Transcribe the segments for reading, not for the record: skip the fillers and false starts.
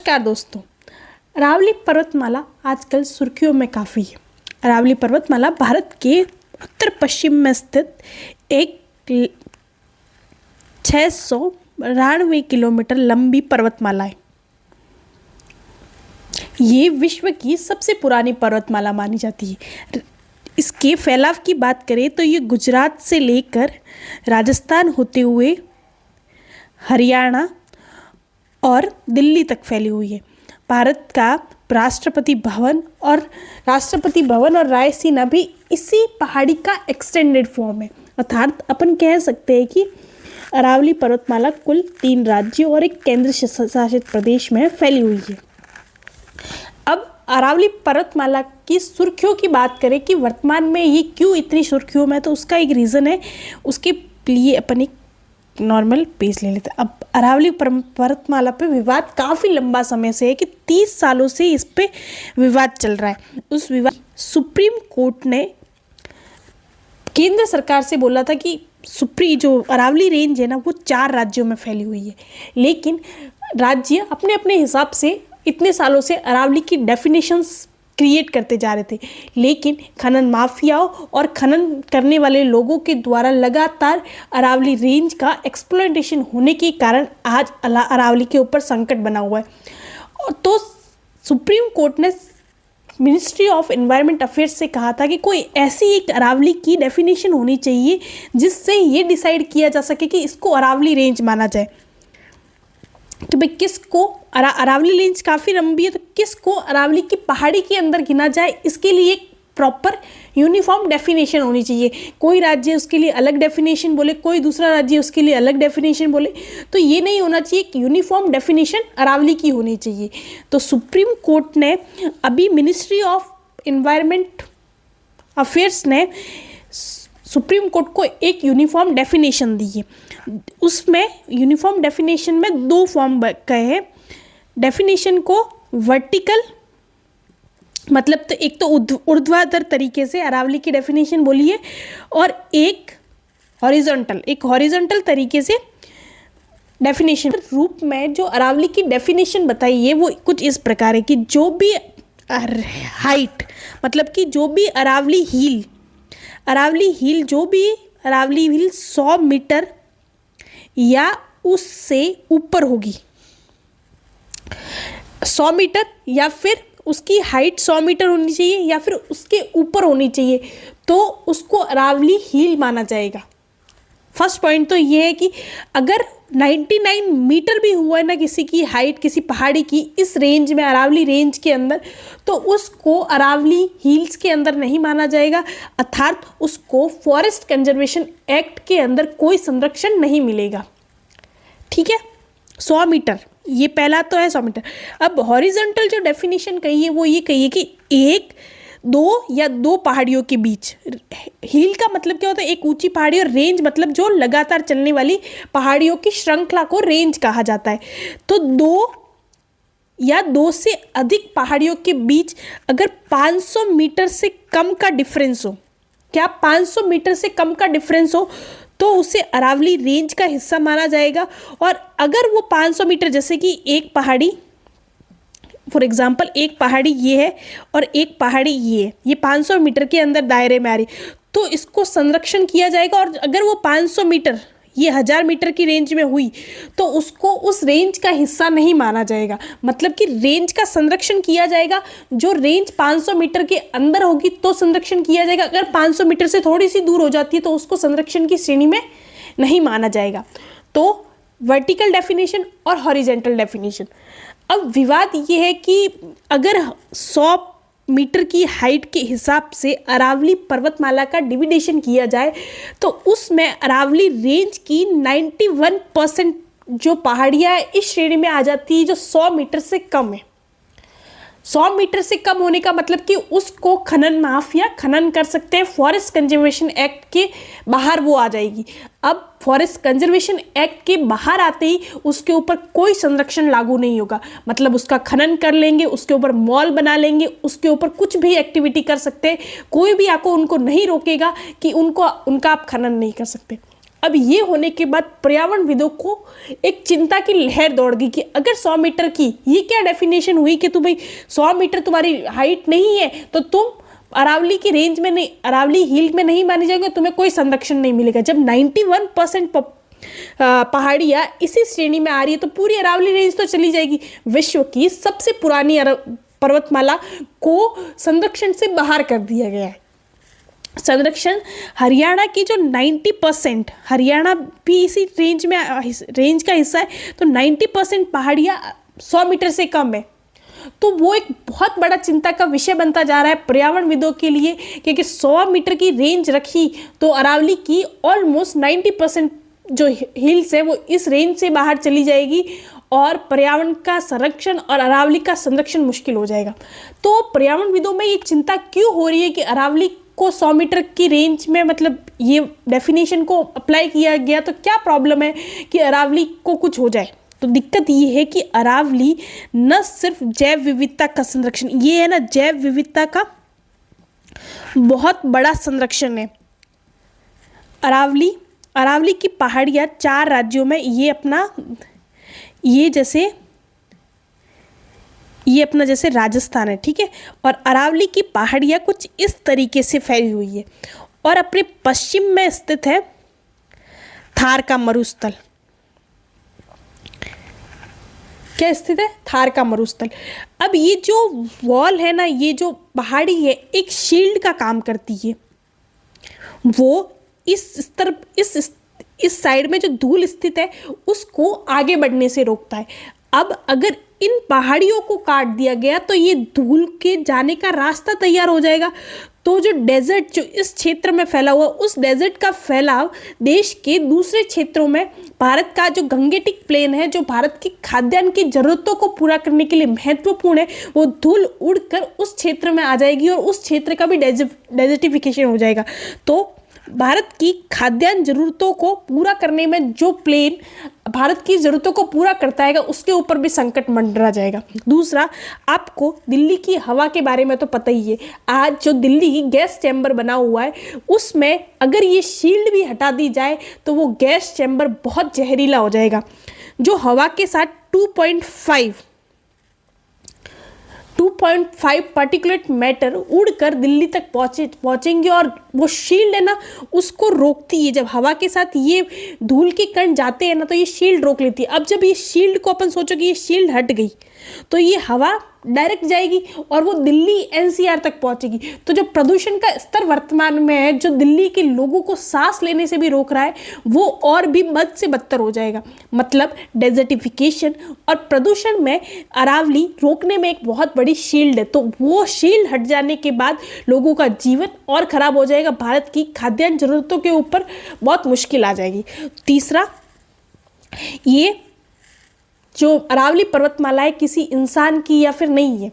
नमस्कार दोस्तों। अरावली पर्वतमाला आजकल सुर्खियों में काफ़ी है। अरावली पर्वतमाला भारत के उत्तर पश्चिम में स्थित एक 692 किलोमीटर लंबी पर्वतमाला है। ये विश्व की सबसे पुरानी पर्वतमाला मानी जाती है। इसके फैलाव की बात करें तो ये गुजरात से लेकर राजस्थान होते हुए हरियाणा और दिल्ली तक फैली हुई है। भारत का राष्ट्रपति भवन और रायसीना भी इसी पहाड़ी का एक्सटेंडेड फॉर्म है। अर्थात अपन कह सकते हैं कि अरावली पर्वतमाला कुल 3 राज्यों और एक केंद्र शासित प्रदेश में फैली हुई है। अब अरावली पर्वतमाला की सुर्खियों की बात करें कि वर्तमान में ये क्यों इतनी सुर्खियों में, तो उसका एक रीज़न है। उसके लिए अपन एक नॉर्मल पेज ले लेते हैं। अब अरावली पर्वतमाला पे विवाद काफ़ी लंबा समय से है कि 30 सालों से इस पे विवाद चल रहा है। उस विवाद सुप्रीम कोर्ट ने केंद्र सरकार से बोला था कि जो अरावली रेंज है ना, वो 4 राज्यों में फैली हुई है, लेकिन राज्य अपने अपने हिसाब से इतने सालों से अरावली की डेफिनेशंस क्रिएट करते जा रहे थे। लेकिन खनन माफियाओं और खनन करने वाले लोगों के द्वारा लगातार अरावली रेंज का एक्सप्लॉयटेशन होने के कारण आज अरावली के ऊपर संकट बना हुआ है। तो सुप्रीम कोर्ट ने मिनिस्ट्री ऑफ एनवायरनमेंट अफेयर्स से कहा था कि कोई ऐसी एक अरावली की डेफिनेशन होनी चाहिए जिससे ये डिसाइड किया जा सके कि इसको अरावली रेंज माना जाए। तो भाई किसको अरावली रेंज काफ़ी लंबी है, तो किसको अरावली की पहाड़ी के अंदर गिना जाए, इसके लिए एक प्रॉपर यूनिफॉर्म डेफिनेशन होनी चाहिए। कोई राज्य उसके लिए अलग डेफिनेशन बोले, कोई दूसरा राज्य उसके लिए अलग डेफिनेशन बोले, तो ये नहीं होना चाहिए। एक यूनिफॉर्म डेफिनेशन अरावली की होनी चाहिए। तो सुप्रीम कोर्ट ने अभी मिनिस्ट्री ऑफ एनवायरनमेंट अफेयर्स ने सुप्रीम कोर्ट को एक यूनिफॉर्म डेफिनेशन दी है। उसमें यूनिफॉर्म डेफिनेशन में 2 फॉर्म कहे हैं। डेफिनेशन को वर्टिकल मतलब तो एक तो ऊर्ध्वाधर तरीके से अरावली की डेफिनेशन बोली है, और एक हॉरिजॉन्टल तरीके से डेफिनेशन रूप में जो अरावली की डेफिनेशन बताई है वो कुछ इस प्रकार है कि जो भी हाइट मतलब कि जो भी अरावली हिल 100 मीटर या उससे ऊपर होगी, 100 मीटर या फिर उसकी हाइट 100 मीटर होनी चाहिए या फिर उसके ऊपर होनी चाहिए, तो उसको अरावली हिल माना जाएगा। फर्स्ट पॉइंट तो ये है कि अगर 99 मीटर भी हुआ है ना किसी की हाइट, किसी पहाड़ी की इस रेंज में, अरावली रेंज के अंदर, तो उसको अरावली हिल्स के अंदर नहीं माना जाएगा। अर्थात उसको फॉरेस्ट कंजर्वेशन एक्ट के अंदर कोई संरक्षण नहीं मिलेगा। ठीक है, 100 मीटर ये पहला तो है, 100 मीटर। अब हॉरिजॉन्टल जो डेफिनेशन कही है वो ये कही है कि 1, 2 या 2 पहाड़ियों के बीच। हिल का मतलब क्या होता है? एक ऊंची पहाड़ी, और रेंज मतलब जो लगातार चलने वाली पहाड़ियों की श्रृंखला को रेंज कहा जाता है। तो 2 या 2 से अधिक पहाड़ियों के बीच अगर 500 मीटर से कम का डिफरेंस हो, क्या 500 मीटर से कम का डिफरेंस हो, तो उसे अरावली रेंज का हिस्सा माना जाएगा। और अगर वो 500 मीटर, जैसे कि एक पहाड़ी, फॉर एग्जाम्पल एक पहाड़ी ये है और एक पहाड़ी ये है, ये 500 मीटर के अंदर दायरे में आ रही, तो इसको संरक्षण किया जाएगा। और अगर वो 500 मीटर ये 1000 मीटर की रेंज में हुई, तो उसको उस रेंज का हिस्सा नहीं माना जाएगा। मतलब कि रेंज का संरक्षण किया जाएगा। जो रेंज 500 मीटर के अंदर होगी तो संरक्षण किया जाएगा, अगर 500 मीटर से थोड़ी सी दूर हो जाती है तो उसको संरक्षण की श्रेणी में नहीं माना जाएगा। तो वर्टिकल डेफिनेशन और हॉरिजॉन्टल डेफिनेशन। अब विवाद ये है कि अगर 100 मीटर की हाइट के हिसाब से अरावली पर्वतमाला का डिविडेशन किया जाए, तो उसमें अरावली रेंज की 91% जो पहाड़ियाँ इस श्रेणी में आ जाती है जो 100 मीटर से कम है। 100 मीटर से कम होने का मतलब कि उसको खनन माफिया खनन कर सकते हैं। फॉरेस्ट कंजर्वेशन एक्ट के बाहर वो आ जाएगी। अब फॉरेस्ट कंजर्वेशन एक्ट के बाहर आते ही उसके ऊपर कोई संरक्षण लागू नहीं होगा। मतलब उसका खनन कर लेंगे, उसके ऊपर मॉल बना लेंगे, उसके ऊपर कुछ भी एक्टिविटी कर सकते हैं। कोई भी आपको उनको नहीं रोकेगा कि उनका आप खनन नहीं कर सकते। अब ये होने के बाद पर्यावरणविदों को एक चिंता की लहर दौड़ गई कि अगर 100 मीटर की, ये क्या डेफिनेशन हुई कि तुम भाई 100 मीटर तुम्हारी हाइट नहीं है तो तुम अरावली की रेंज में नहीं, अरावली हिल में नहीं माने जाओगे, तुम्हें कोई संरक्षण नहीं मिलेगा। जब 91% पहाड़ियाँ इसी श्रेणी में आ रही है तो पूरी अरावली रेंज तो चली जाएगी। विश्व की सबसे पुरानी पर्वतमाला को संरक्षण से बाहर कर दिया गया है। संरक्षण हरियाणा की जो 90%, हरियाणा भी इसी रेंज का हिस्सा है, तो 90% पहाड़ियाँ 100 मीटर से कम है। तो वो एक बहुत बड़ा चिंता का विषय बनता जा रहा है पर्यावरणविदों के लिए, क्योंकि 100 मीटर की रेंज रखी तो अरावली की ऑलमोस्ट 90% जो हिल्स है वो इस रेंज से बाहर चली जाएगी और पर्यावरण का संरक्षण और अरावली का संरक्षण मुश्किल हो जाएगा। तो पर्यावरणविदों में ये चिंता क्यों हो रही है कि अरावली को 100 मीटर की रेंज में, मतलब ये डेफिनेशन को अप्लाई किया गया तो क्या प्रॉब्लम है कि अरावली को कुछ हो जाए। तो दिक्कत ये है कि अरावली न सिर्फ जैव विविधता का संरक्षण, ये है ना जैव विविधता का बहुत बड़ा संरक्षण है। अरावली की पहाड़ियाँ 4 राज्यों में ये अपना जैसे राजस्थान है, ठीक है, और अरावली की पहाड़ियाँ कुछ इस तरीके से फैली हुई है और अपने पश्चिम में स्थित है थार का मरुस्थल। क्या स्थित है? थार का मरुस्थल। अब ये जो वॉल है ना, ये जो पहाड़ी है एक शील्ड का काम करती है। वो इस साइड में जो धूल स्थित है उसको आगे बढ़ने से रोकता है। अब अगर इन पहाड़ियों को काट दिया गया तो ये धूल के जाने का रास्ता तैयार हो जाएगा। तो जो डेजर्ट जो इस क्षेत्र में फैला हुआ, उस डेजर्ट का फैलाव देश के दूसरे क्षेत्रों में, भारत का जो गंगेटिक प्लेन है जो भारत की खाद्यान्न की जरूरतों को पूरा करने के लिए महत्वपूर्ण है, वो धूल उड़कर उस क्षेत्र में आ जाएगी और उस क्षेत्र का भी डेजर्टिफिकेशन हो जाएगा। तो भारत की खाद्यान्न जरूरतों को पूरा करने में जो प्लेन भारत की ज़रूरतों को पूरा करता है उसके ऊपर भी संकट मंडरा जाएगा। दूसरा, आपको दिल्ली की हवा के बारे में तो पता ही है। आज जो दिल्ली गैस चैम्बर बना हुआ है उसमें अगर ये शील्ड भी हटा दी जाए तो वो गैस चैम्बर बहुत जहरीला हो जाएगा। जो हवा के साथ 2.5 पार्टिकुलेट मैटर उड़कर दिल्ली तक पहुंचेंगे और वो शील्ड है ना उसको रोकती है। जब हवा के साथ ये धूल के कण जाते हैं ना तो ये शील्ड रोक लेती है। अब जब ये शील्ड को अपन सोचो कि ये शील्ड हट गई तो ये हवा डायरेक्ट जाएगी और वो दिल्ली एनसीआर तक पहुंचेगी। तो जो प्रदूषण का स्तर वर्तमान में है, जो दिल्ली के लोगों को सांस लेने से भी रोक रहा है, वो और भी बद से बदतर हो जाएगा। मतलब डेजर्टिफिकेशन और प्रदूषण में अरावली रोकने में एक बहुत बड़ी शील्ड है। तो वो शील्ड हट जाने के बाद लोगों का जीवन और खराब हो जाएगा, भारत की खाद्यान्न जरूरतों के ऊपर बहुत मुश्किल आ जाएगी। तीसरा, ये जो अरावली पर्वतमाला है किसी इंसान की या फिर नहीं है,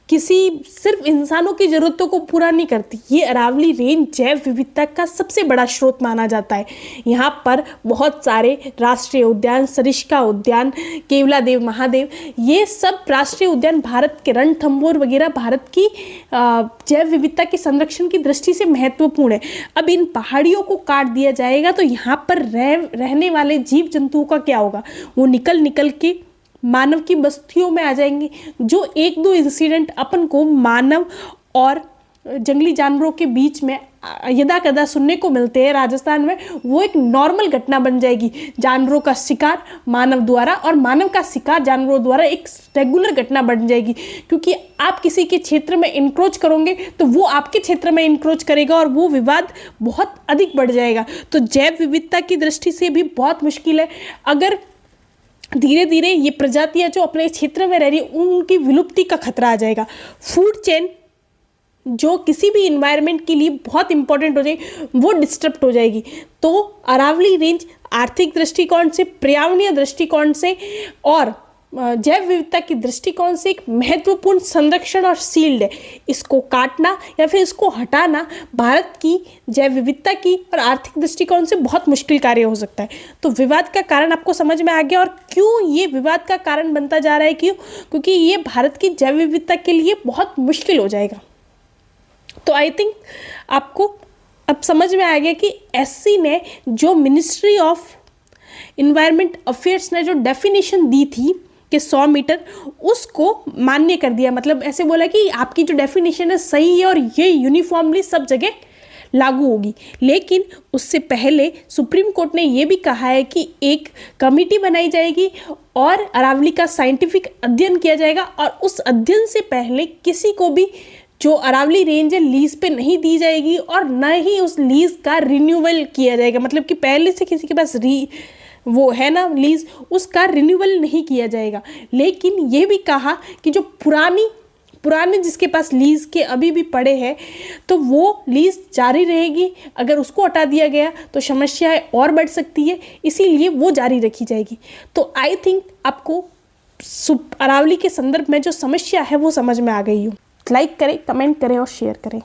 किसी सिर्फ इंसानों की ज़रूरतों को पूरा नहीं करती। ये अरावली रेंज जैव विविधता का सबसे बड़ा स्रोत माना जाता है। यहाँ पर बहुत सारे राष्ट्रीय उद्यान, सरिस्का उद्यान, केवलादेव महादेव, ये सब राष्ट्रीय उद्यान भारत के रणथंभौर वगैरह भारत की जैव विविधता के संरक्षण की दृष्टि से महत्वपूर्ण है। अब इन पहाड़ियों को काट दिया जाएगा तो यहाँ पर रहने वाले जीव जंतुओं का क्या होगा? वो निकल के मानव की बस्तियों में आ जाएंगे। जो 1-2 इंसिडेंट अपन को मानव और जंगली जानवरों के बीच में यदा कदा सुनने को मिलते हैं राजस्थान में, वो एक नॉर्मल घटना बन जाएगी। जानवरों का शिकार मानव द्वारा और मानव का शिकार जानवरों द्वारा एक रेगुलर घटना बन जाएगी। क्योंकि आप किसी के क्षेत्र में इंक्रोच करोगे तो वो आपके क्षेत्र में इंक्रोच करेगा और वो विवाद बहुत अधिक बढ़ जाएगा। तो जैव विविधता की दृष्टि से भी बहुत मुश्किल है। अगर धीरे धीरे ये प्रजातियां जो अपने क्षेत्र में रह रही उनकी विलुप्ति का खतरा आ जाएगा। फूड चेन जो किसी भी इन्वायरमेंट के लिए बहुत इंपॉर्टेंट हो जाएगी वो डिस्टर्ब हो जाएगी। तो अरावली रेंज आर्थिक दृष्टिकोण से, पर्यावरणीय दृष्टिकोण से और जैव विविधता की दृष्टिकोण से एक महत्वपूर्ण संरक्षण और शील्ड है। इसको काटना या फिर इसको हटाना भारत की जैव विविधता की और आर्थिक दृष्टिकोण से बहुत मुश्किल कार्य हो सकता है। तो विवाद का कारण आपको समझ में आ गया। और क्यों ये विवाद का कारण बनता जा रहा है? क्योंकि ये भारत की जैव विविधता के लिए बहुत मुश्किल हो जाएगा। तो आई थिंक आपको अब समझ में आ गया कि एससी ने जो मिनिस्ट्री ऑफ इन्वायरमेंट अफेयर्स ने जो डेफिनेशन दी थी कि 100 मीटर, उसको मान्य कर दिया। मतलब ऐसे बोला कि आपकी जो डेफिनेशन है सही है और ये यूनिफॉर्मली सब जगह लागू होगी। लेकिन उससे पहले सुप्रीम कोर्ट ने ये भी कहा है कि एक कमेटी बनाई जाएगी और अरावली का साइंटिफिक अध्ययन किया जाएगा, और उस अध्ययन से पहले किसी को भी जो अरावली रेंज है लीज पे नहीं दी जाएगी और न ही उस लीज का रिन्यूअल किया जाएगा। मतलब कि पहले से किसी के पास वो है ना लीज, उसका रिन्यूअल नहीं किया जाएगा। लेकिन ये भी कहा कि जो पुराने जिसके पास लीज के अभी भी पड़े हैं तो वो लीज जारी रहेगी। अगर उसको हटा दिया गया तो समस्याएं और बढ़ सकती है, इसीलिए वो जारी रखी जाएगी। तो आई थिंक आपको अरावली के संदर्भ में जो समस्या है वो समझ में आ गई हो। लाइक करें, कमेंट करें और शेयर करें।